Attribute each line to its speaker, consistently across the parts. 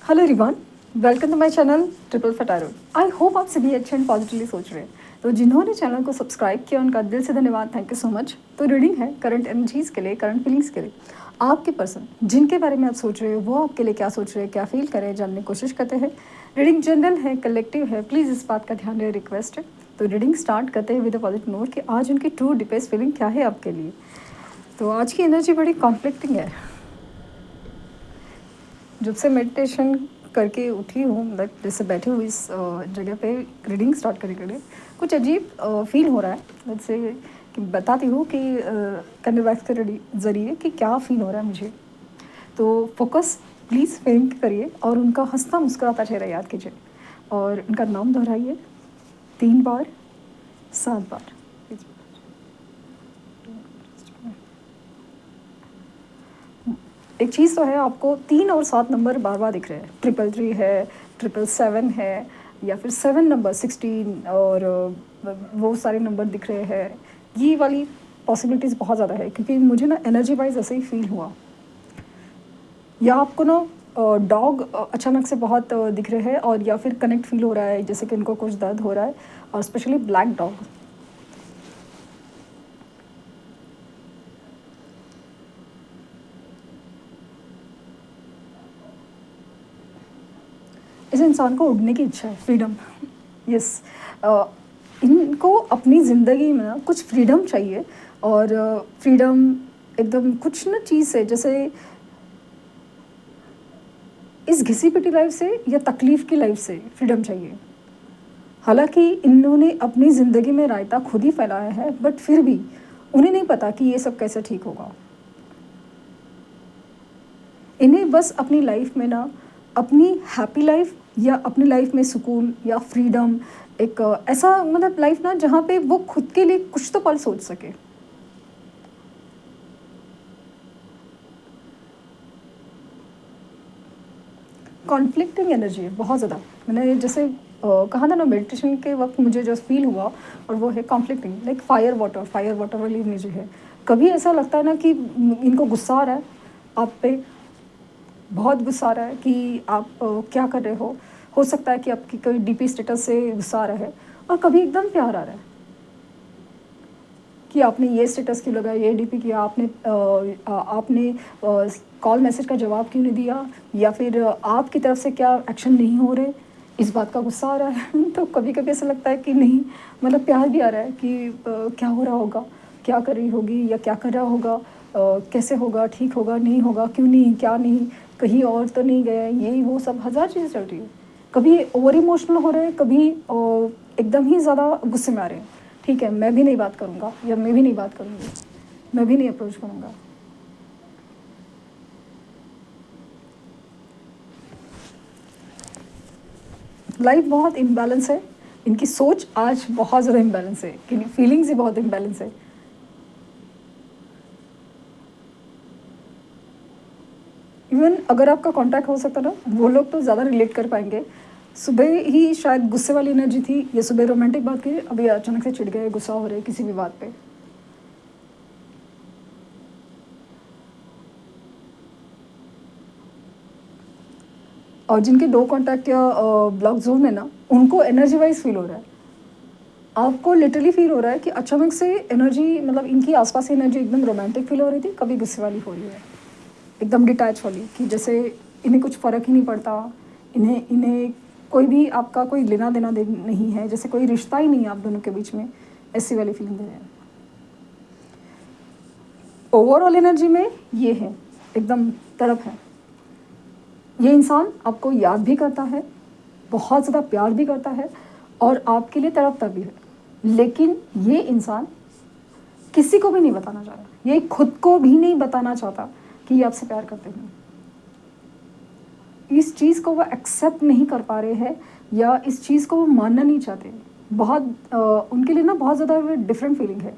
Speaker 1: Hello everyone, welcome to my channel triple फटारो। I hope आप सभी अच्छे एंड पॉजिटिवली सोच रहे हैं। तो जिन्होंने चैनल को सब्सक्राइब किया उनका दिल से धन्यवाद, थैंक यू सो मच। तो रीडिंग है करंट एनर्जीज़ के लिए, करंट फीलिंग्स के लिए। आपके पर्सन जिनके बारे में आप सोच रहे हो वो आपके लिए क्या सोच रहे हैं, क्या फील करें, जानने की कोशिश करते हैं। रीडिंग जनरल है, कलेक्टिव है, प्लीज़ इस बात का ध्यान रहे, रिक्वेस्ट है। तो रीडिंग स्टार्ट करते हैं विद अ पॉजिटिव नोट कि आज उनकी ट्रू डीपेस्ट फीलिंग क्या है आपके लिए। तो आज की एनर्जी बड़ी कॉन्फ्लिक्टिंग है। जब से मेडिटेशन करके उठी हूँ, मतलब जैसे बैठी हुई इस जगह पे रीडिंग स्टार्ट करने के लिए कुछ अजीब फील हो रहा है। जैसे कि बताती हूँ कि कैंडल वैक्स के ज़रिए कि क्या फ़ील हो रहा है मुझे। तो फोकस प्लीज़ फीलिंग करिए और उनका हंसता मुस्कुराता चेहरा याद कीजिए और उनका नाम दोहराइए 3 बार 7 बार। एक चीज़ तो है, आपको 3 और 7 नंबर बार बार दिख रहे हैं। 333 है, 777 है, या फिर 7 नंबर 16 और वो सारे नंबर दिख रहे हैं। ये वाली पॉसिबिलिटीज़ बहुत ज़्यादा है क्योंकि मुझे ना एनर्जी वाइज ऐसे ही फील हुआ। या आपको ना डॉग अचानक से बहुत दिख रहे हैं और या फिर कनेक्ट फील हो रहा है, जैसे कि इनको कुछ दर्द हो रहा है, और स्पेशली ब्लैक डॉग। इस इंसान को उड़ने की इच्छा है, फ्रीडम। यस, इनको अपनी ज़िंदगी में ना कुछ फ्रीडम चाहिए। और फ्रीडम एकदम कुछ ना चीज़ से, जैसे इस घिसी पिटी लाइफ से या तकलीफ़ की लाइफ से फ्रीडम चाहिए। हालांकि इन्होंने अपनी ज़िंदगी में रायता खुद ही फैलाया है, बट फिर भी उन्हें नहीं पता कि ये सब कैसे ठीक होगा। इन्हें बस अपनी लाइफ में ना अपनी हैप्पी लाइफ या अपनी लाइफ में सुकून या फ्रीडम, एक ऐसा मतलब लाइफ ना जहाँ पे वो खुद के लिए कुछ तो पल सोच सके। कॉन्फ्लिक्टिंग एनर्जी है बहुत ज़्यादा। मैंने जैसे कहा था ना, मेडिटेशन के वक्त मुझे जो फील हुआ, और वो है कॉन्फ्लिक्टिंग, लाइक फायर वाटर वाली एनर्जी है। कभी ऐसा लगता है ना कि इनको गुस्सा आ रहा है आप पे, बहुत गुस्सा आ रहा है कि आप क्या कर रहे हो सकता है कि आपकी कोई डीपी स्टेटस से गुस्सा आ रहा है। और कभी एकदम प्यार आ रहा है कि आपने ये स्टेटस क्यों लगाया, ये डीपी किया, आपने कॉल मैसेज का जवाब क्यों नहीं दिया, या फिर आपकी तरफ से क्या एक्शन नहीं हो रहे, इस बात का गुस्सा आ रहा है। तो कभी कभी ऐसा लगता है कि नहीं, मतलब प्यार भी आ रहा है कि क्या हो रहा होगा, क्या कर रही होगी या क्या कर रहा होगा, कैसे होगा, ठीक होगा, नहीं होगा, क्यों नहीं, क्या नहीं, कहीं और तो नहीं गए, यही वो सब हज़ार चीज़ें चल रही है। कभी ओवर इमोशनल हो रहे हैं, कभी एकदम ही ज़्यादा गुस्से में आ रहे हैं। ठीक है, मैं भी नहीं बात करूँगा या मैं भी नहीं बात करूँगी, मैं भी नहीं अप्रोच करूँगा। लाइफ बहुत इम्बैलेंस है, इनकी सोच आज बहुत ज़्यादा इम्बैलेंस है, इनकी फीलिंग्स ही बहुत इम्बैलेंस है। इवन अगर आपका कांटेक्ट हो सकता ना, वो लोग तो ज़्यादा रिलेट कर पाएंगे। सुबह ही शायद गुस्से वाली एनर्जी थी, या सुबह रोमांटिक बात की, अभी अचानक से चिढ़ गए, गुस्सा हो रहे किसी भी बात पे। और जिनके 2 कॉन्टैक्ट या ब्लॉक जोन है ना, उनको एनर्जी वाइज फील हो रहा है। आपको लिटरली फील हो रहा है कि अचानक से एनर्जी, मतलब इनकी आसपास की एनर्जी एकदम रोमांटिक फील हो रही थी, कभी गुस्से वाली हो रही है, एकदम डिटैच वाली, कि जैसे इन्हें कुछ फ़र्क ही नहीं पड़ता, इन्हें इन्हें कोई भी आपका कोई लेना देना नहीं है, जैसे कोई रिश्ता ही नहीं है आप दोनों के बीच में, ऐसी वाली फीलिंग दे रहे हैं। ओवरऑल एनर्जी में ये है, एकदम तड़प है। ये इंसान आपको याद भी करता है, बहुत ज़्यादा प्यार भी करता है, और आपके लिए तड़पता भी है। लेकिन ये इंसान किसी को भी नहीं बताना चाह रहा, ये खुद को भी नहीं बताना चाहता कि ये आपसे प्यार करते हैं। इस चीज़ को वो एक्सेप्ट नहीं कर पा रहे हैं, या इस चीज़ को वो मानना नहीं चाहते। बहुत उनके लिए ना बहुत ज़्यादा डिफरेंट फीलिंग है,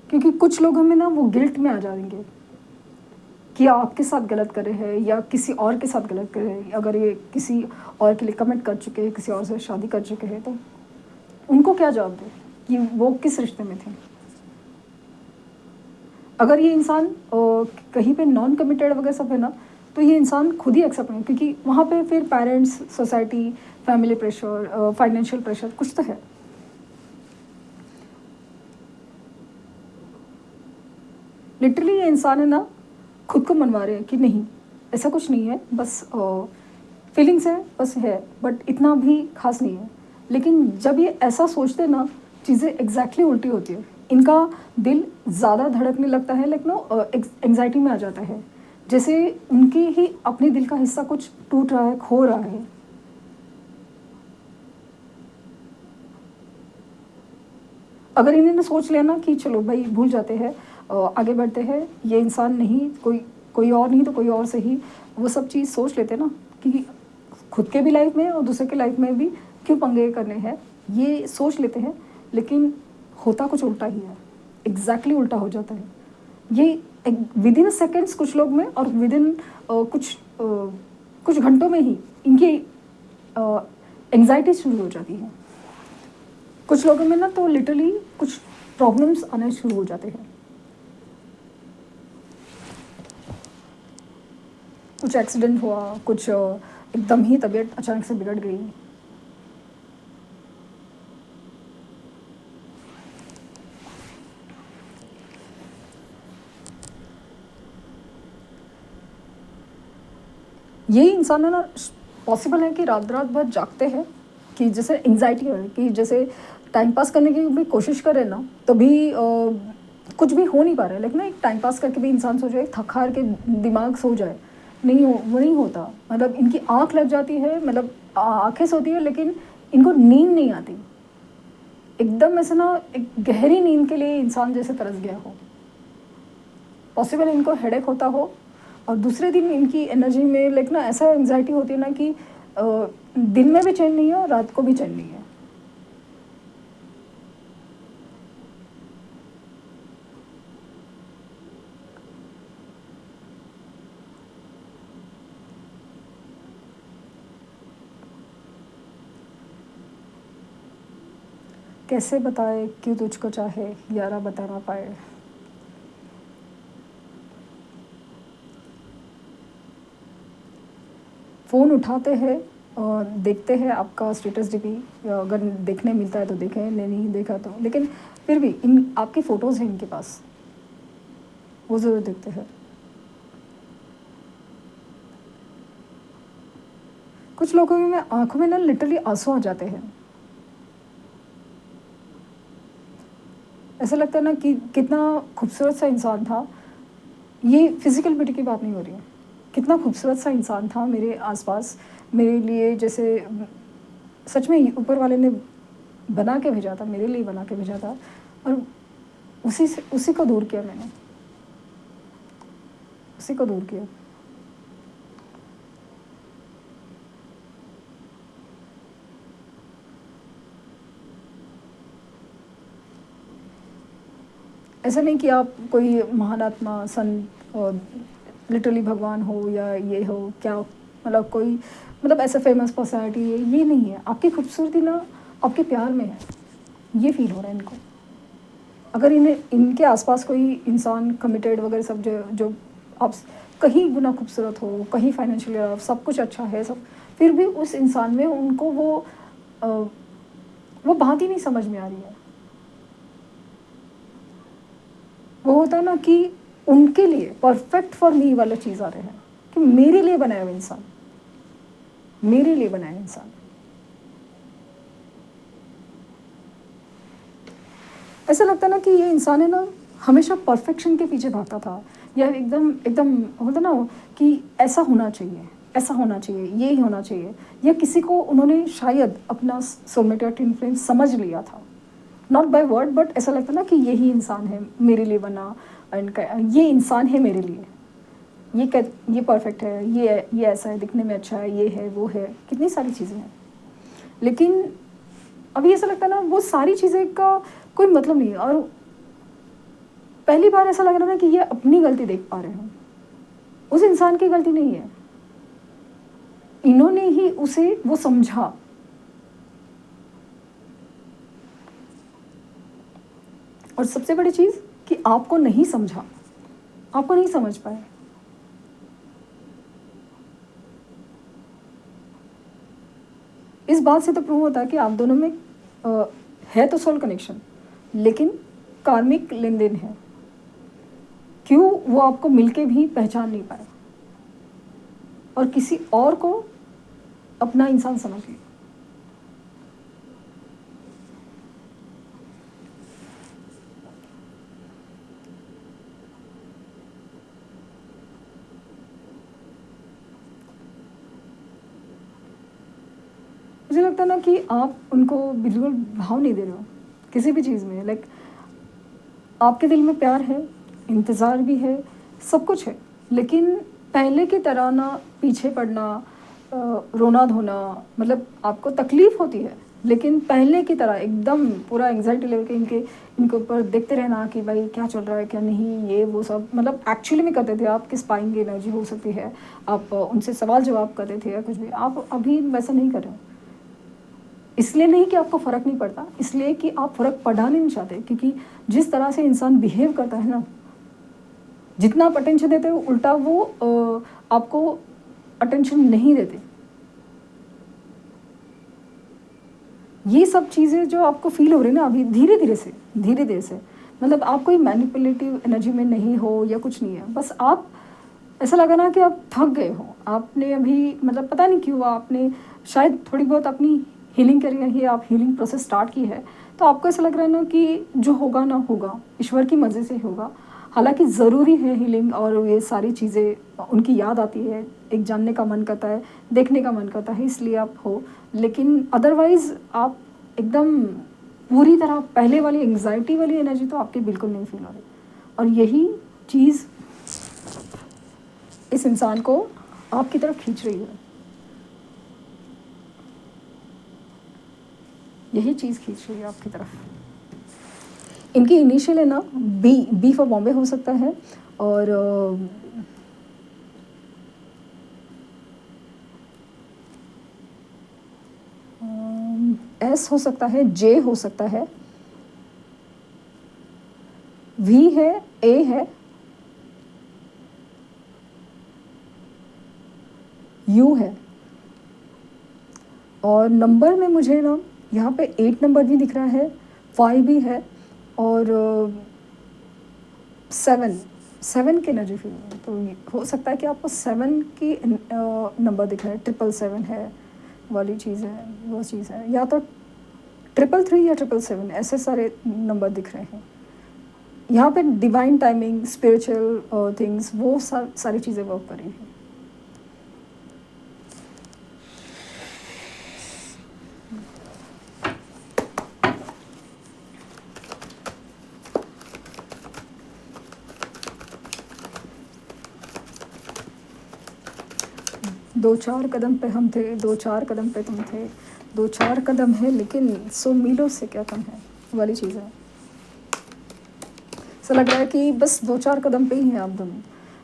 Speaker 1: क्योंकि कुछ लोगों में ना वो गिल्ट में आ जाएंगे कि आपके साथ गलत कर रहे हैं या किसी और के साथ गलत कर रहे हैं। अगर ये किसी और के लिए कमिट कर चुके हैं, किसी और से शादी कर चुके हैं, तो उनको क्या जवाब दो कि वो किस रिश्ते में थे। अगर ये इंसान कहीं पे नॉन कमिटेड वगैरह सब है ना, तो ये इंसान खुद ही एक्सेप्ट नहीं, क्योंकि वहाँ पे फिर parents, society, family pressure, financial pressure कुछ तो है। लिटरली ये इंसान है ना, खुद को मनवा रहे हैं कि नहीं, ऐसा कुछ नहीं है, बस फीलिंग्स है, बस है, बट इतना भी खास नहीं है। लेकिन जब ये ऐसा सोचते हैं ना, चीज़ें एग्जैक्टली उल्टी होती है। इनका दिल ज़्यादा धड़कने लगता है, लाइक नो एंग्जाइटी में आ जाता है, जैसे उनके ही अपने दिल का हिस्सा कुछ टूट रहा है, खो रहा है। अगर इन्होंने सोच लिया ना कि चलो भाई भूल जाते हैं, आगे बढ़ते हैं, ये इंसान नहीं, कोई और नहीं तो कोई और सही, वो सब चीज़ सोच लेते ना कि खुद के भी लाइफ में और दूसरे के लाइफ में भी क्यों पंगे करने हैं, ये सोच लेते हैं। लेकिन होता कुछ उल्टा ही है, एग्जैक्टली उल्टा हो जाता है। ये विद इन सेकेंड्स कुछ लोग में, और विद इन कुछ घंटों में ही इनकी एंग्जाइटी शुरू हो जाती है। कुछ लोगों में ना तो लिटरली कुछ प्रॉब्लम्स आने शुरू हो जाते हैं। कुछ एक्सीडेंट हुआ, कुछ एकदम ही तबीयत अचानक से बिगड़ गई। यही इंसान है ना, पॉसिबल है कि रात रात भर जागते हैं, कि जैसे एंग्जाइटी है कि जैसे टाइम पास करने की भी कोशिश करे ना, तो भी कुछ भी हो नहीं पा रहा है। लेकिन ना एक टाइम पास करके भी इंसान सो जाए, थक हार के दिमाग सो जाए, नहीं हो, वो नहीं होता। मतलब इनकी आँख लग जाती है, मतलब आँखें सोती है, लेकिन इनको नींद नहीं आती। एकदम ऐसे ना एक गहरी नींद के लिए इंसान जैसे तरस गया हो। पॉसिबल इनको हेडेक होता हो, और दूसरे दिन इनकी एनर्जी में लाइक ना ऐसा एंग्जाइटी होती है ना कि दिन में भी चैन नहीं है और रात को भी चैन नहीं है। कैसे बताए क्यों तुझको चाहे, यारा बता ना पाए। फ़ोन उठाते हैं और देखते हैं आपका स्टेटस डीपी, अगर देखने मिलता है तो देखें, नहीं देखा तो, लेकिन फिर भी इन आपकी फ़ोटोज़ हैं इनके पास, वो ज़रूर देखते हैं। कुछ लोगों में आँखों में ना लिटरली आंसू आ जाते हैं। ऐसा लगता है ना कि कितना खूबसूरत सा इंसान था। ये फिज़िकल ब्यूटी की बात नहीं हो रही है, कितना खूबसूरत सा इंसान था मेरे आसपास, मेरे लिए, जैसे सच में ऊपर वाले ने बना के भेजा था, मेरे लिए बना के भेजा था, और उसी को दूर किया मैंने, उसी को दूर किया। ऐसा नहीं कि आप कोई महान आत्मा, संत, लिटरली भगवान हो या ये हो क्या, मतलब कोई, मतलब ऐसा फेमस पर्सनैलिटी है, ये नहीं है। आपकी खूबसूरती ना आपके प्यार में है, ये फील हो रहा है इनको। अगर इन्हें इनके आसपास कोई इंसान कमिटेड वगैरह सब जो आप कहीं गुना खूबसूरत हो, कहीं फाइनेंशियली सब कुछ अच्छा है सब, फिर भी उस इंसान में उनको अ, वो बात ही नहीं समझ में आ रही है। वो होता है ना कि उनके लिए परफेक्ट फॉर मी वाला चीज़ आ रहे हैं, कि मेरे लिए बनाया हुआ इंसान, मेरे लिए बनाया इंसान। ऐसा लगता है ना कि ये इंसान है ना, हमेशा परफेक्शन के पीछे भागता था, या एकदम एकदम होता ना कि ऐसा होना चाहिए, ऐसा होना चाहिए, ये ही होना चाहिए, या किसी को उन्होंने शायद अपना सोलमेट या ट्विन फ्लेम समझ लिया था, नॉट बाय वर्ड, बट ऐसा लगता ना कि यही इंसान है मेरे लिए बना, इनका ये इंसान है मेरे लिए, ये परफेक्ट है, ये ऐसा है, दिखने में अच्छा है, ये है, वो है, कितनी सारी चीज़ें हैं। लेकिन अभी ऐसा लगता है ना वो सारी चीज़ें का कोई मतलब नहीं है, और पहली बार ऐसा लग रहा है ना कि ये अपनी गलती देख पा रहे हैं, उस इंसान की गलती नहीं है, इन्होंने ही उसे वो समझा। और सबसे बड़ी चीज़ कि आपको नहीं समझा, आपको नहीं समझ पाए। इस बात से तो प्रूव होता है कि आप दोनों में है तो सोल कनेक्शन, लेकिन कार्मिक लेन देन है। क्यों वो आपको मिलके भी पहचान नहीं पाया और किसी और को अपना इंसान समझ लिया। मुझे लगता है ना कि आप उनको बिल्कुल भाव नहीं दे रहे हो किसी भी चीज़ में। लाइक आपके दिल में प्यार है, इंतज़ार भी है, सब कुछ है, लेकिन पहले की तरह ना पीछे पड़ना, रोना धोना, मतलब आपको तकलीफ़ होती है, लेकिन पहले की तरह एकदम पूरा एंग्जाइटी लेवल के इनके ऊपर देखते रहना कि भाई क्या चल रहा है क्या नहीं, ये वो सब, मतलब एक्चुअली में करते थे आप। किस पाएंगे एनर्जी हो सकती है, आप उनसे सवाल जवाब करते थे या कुछ भी। आप अभी वैसा नहीं कर रहे हो। इसलिए नहीं कि आपको फ़र्क नहीं पड़ता, इसलिए कि आप फ़र्क पड़ना नहीं चाहते, क्योंकि जिस तरह से इंसान बिहेव करता है ना, जितना आप अटेंशन देते हो उल्टा वो आपको अटेंशन नहीं देते। ये सब चीज़ें जो आपको फील हो रही है ना अभी धीरे धीरे से, मतलब आप कोई मैनिपुलेटिव एनर्जी में नहीं हो या कुछ नहीं है, बस आप ऐसा लगा ना कि आप थक गए हो। आपने अभी मतलब पता नहीं क्यों आपने शायद थोड़ी बहुत अपनी हीलिंग करी है, आप हीलिंग प्रोसेस स्टार्ट की है, तो आपको ऐसा लग रहा है ना कि जो होगा ना होगा, ईश्वर की मर्ज़ी से होगा। हालांकि ज़रूरी है हीलिंग और ये सारी चीज़ें, उनकी याद आती है, एक जानने का मन करता है, देखने का मन करता है, इसलिए आप हो। लेकिन अदरवाइज़ आप एकदम पूरी तरह पहले वाली एंग्जाइटी वाली एनर्जी तो आपकी बिल्कुल नहीं फील हो रही। और यही चीज़ इस इंसान को आपकी तरफ खींच रही है, यही चीज़ खींच रही है आपकी तरफ। इनकी इनिशियल है ना बी फॉर बॉम्बे हो सकता है, और एस हो सकता है, जे हो सकता है, वी है, ए है, यू है। और नंबर में मुझे ना यहाँ पे 8 नंबर भी दिख रहा है, 5 भी है, और 7 की एनर्जी फील है। तो हो सकता है कि आपको 7 की नंबर दिख रहा है, 777 है वाली चीज़ है, वो चीज़ है, या तो 333 या 777, ऐसे सारे नंबर दिख रहे हैं यहाँ पे। डिवाइन टाइमिंग, स्पिरिचुअल थिंग्स, वो सारी चीज़ें वर्क कर रही हैं। दो चार कदम पे हम थे, 2-4 कदम पे तुम थे, 2-4 कदम है लेकिन 100 मीलों से क्या कम है वाली चीज़ है। ऐसा लग रहा है कि बस 2-4 कदम पे ही हैं आप दोनों,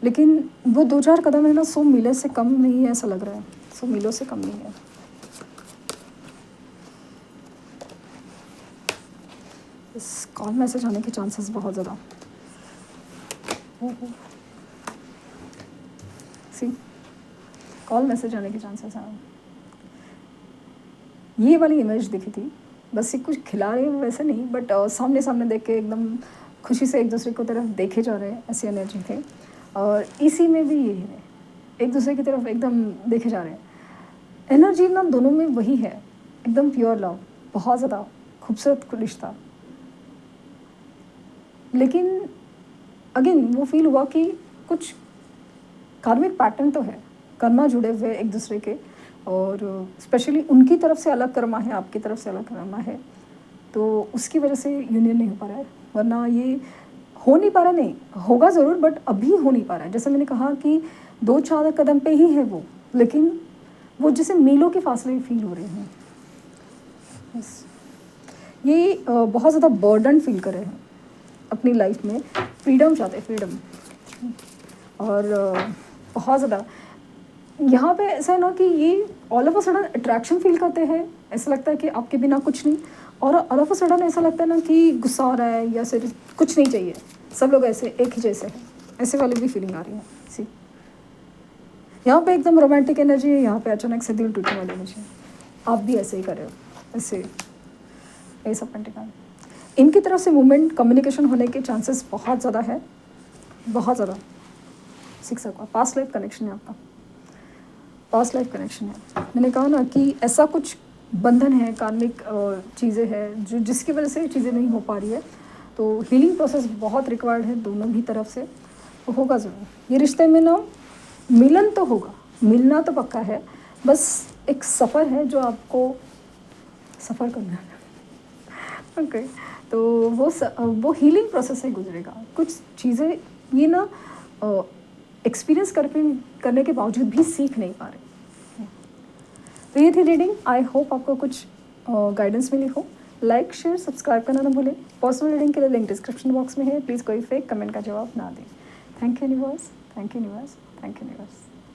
Speaker 1: लेकिन वो 2-4 कदम है ना 100 मीलों से कम नहीं है, ऐसा लग रहा है 100 मीलों से कम नहीं है। इस कॉल मैसेज आने के चांसेस बहुत ज़्यादा। सी कॉल मैसेज आने के चांसेस हैं। ये वाली इमेज दिखी थी, बस ये कुछ खिला रहे हैं वैसे नहीं, बट सामने सामने देख के एकदम खुशी से एक दूसरे को तरफ देखे जा रहे हैं, ऐसी एनर्जी थे। और इसी में भी यही है, एक दूसरे की तरफ एकदम देखे जा रहे हैं। एनर्जी ना दोनों में वही है, एकदम प्योर लव, बहुत ज़्यादा खूबसूरत रिश्ता। लेकिन अगेन वो फील हुआ कि कुछ कार्मिक पैटर्न तो है, कर्मा जुड़े हुए एक दूसरे के, और स्पेशली उनकी तरफ से अलग कर्मा है, आपकी तरफ से अलग कर्मा है, तो उसकी वजह से यूनियन नहीं हो पा रहा है। वरना ये हो नहीं पा रहा, नहीं होगा ज़रूर, बट अभी हो नहीं पा रहा है। जैसे मैंने कहा कि 2-4 कदम पे ही है वो, लेकिन वो जैसे मीलों के फासले फील हो रहे हैं। बस ये बहुत ज़्यादा बर्डन फील कर रहे हैं अपनी लाइफ में, फ्रीडम चाहते हैं, फ्रीडम। और बहुत ज़्यादा यहाँ पे ऐसा है ना कि ये all of a sudden attraction feel करते हैं, ऐसा लगता है कि आपके बिना कुछ नहीं, और ऑल ऑफ अ सडन ऐसा लगता है ना कि गुस्सा आ रहा है या सिर्फ कुछ नहीं चाहिए, सब लोग ऐसे एक ही जैसे हैं, ऐसे वाली भी फीलिंग आ रही है। यहाँ पे एकदम रोमांटिक एनर्जी है, यहाँ पे अचानक से दिल टूटने वाली एनर्जी है। आप भी ऐसे ही कर रहे हो, ऐसे एस ऑफ पेंटिकल। इनकी तरफ से मूवमेंट कम्युनिकेशन होने के चांसेस बहुत ज़्यादा है, बहुत ज़्यादा। Six of past life connection है आपका, पास्ट लाइफ कनेक्शन है। मैंने कहा ना कि ऐसा कुछ बंधन है, कार्मिक चीज़ें हैं जो जिसकी वजह से चीज़ें नहीं हो पा रही है। तो हीलिंग प्रोसेस बहुत रिक्वायर्ड है दोनों ही तरफ से, तो होगा ज़रूर ये रिश्ते में ना। मिलन तो होगा, मिलना तो पक्का है, बस एक सफ़र है जो आपको सफ़र करना है। ओके तो वो हीलिंग प्रोसेस से गुजरेगा। कुछ चीज़ें ये ना एक्सपीरियंस करने के बावजूद भी सीख नहीं पा रहे। तो ये थी रीडिंग। आई होप आपको कुछ गाइडेंस मिली हो। लाइक शेयर सब्सक्राइब करना ना भूलें। पर्सनल रीडिंग के लिए लिंक डिस्क्रिप्शन बॉक्स में है, प्लीज़ कोई फेक कमेंट का जवाब ना दें। Thank you universe, thank you universe, thank you universe.